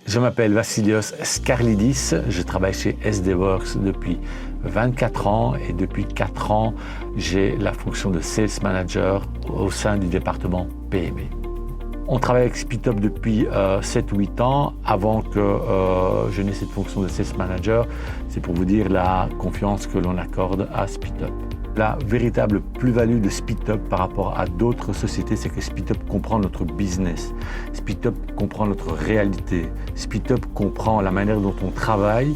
Je m'appelle Vassilios Skarlidis, je travaille chez SD-Works depuis 24 ans et depuis 4 ans, j'ai la fonction de Sales Manager au sein du département PME. On travaille avec SpeedUp depuis 7 ou 8 ans. Avant que je n'ai cette fonction de Sales Manager, c'est pour vous dire la confiance que l'on accorde à SpeedUp. La véritable plus-value de SpeedUp par rapport à d'autres sociétés, c'est que SpeedUp comprend notre business. SpeedUp comprend notre réalité. SpeedUp comprend la manière dont on travaille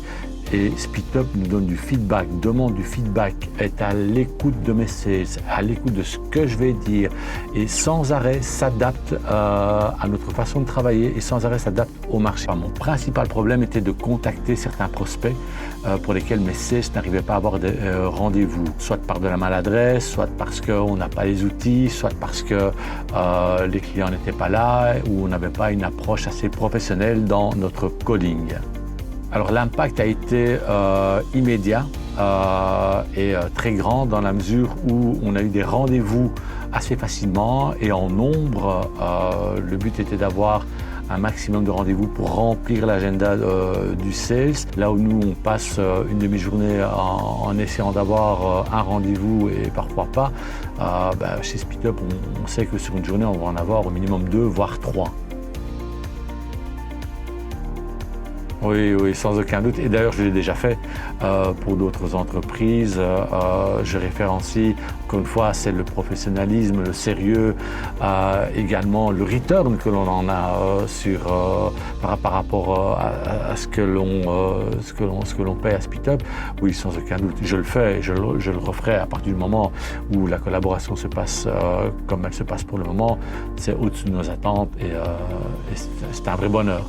et SpeedUp nous donne du feedback, demande du feedback, est à l'écoute de mes sales, à l'écoute de ce que je vais dire et sans arrêt s'adapte à notre façon de travailler et sans arrêt s'adapte au marché. Mon principal problème était de contacter certains prospects pour lesquels mes sales n'arrivaient pas à avoir des rendez-vous, soit par de la maladresse, soit parce qu'on n'a pas les outils, soit parce que les clients n'étaient pas là ou on n'avait pas une approche assez professionnelle dans notre calling. Alors l'impact a été immédiat et très grand dans la mesure où on a eu des rendez-vous assez facilement et en nombre. Le but était d'avoir un maximum de rendez-vous pour remplir l'agenda du sales. Là où nous on passe une demi-journée en essayant d'avoir un rendez-vous et parfois pas, chez SpeedUp on sait que sur une journée on va en avoir au minimum 2 voire 3. Oui, sans aucun doute. Et d'ailleurs, je l'ai déjà fait pour d'autres entreprises. Je référencie, encore une fois, c'est le professionnalisme, le sérieux, également le return que l'on en a par rapport à ce que l'on paie à SpeedUp. Oui, sans aucun doute. Je le fais et je le referai à partir du moment où la collaboration se passe comme elle se passe pour le moment. C'est au-dessus de nos attentes et c'est un vrai bonheur.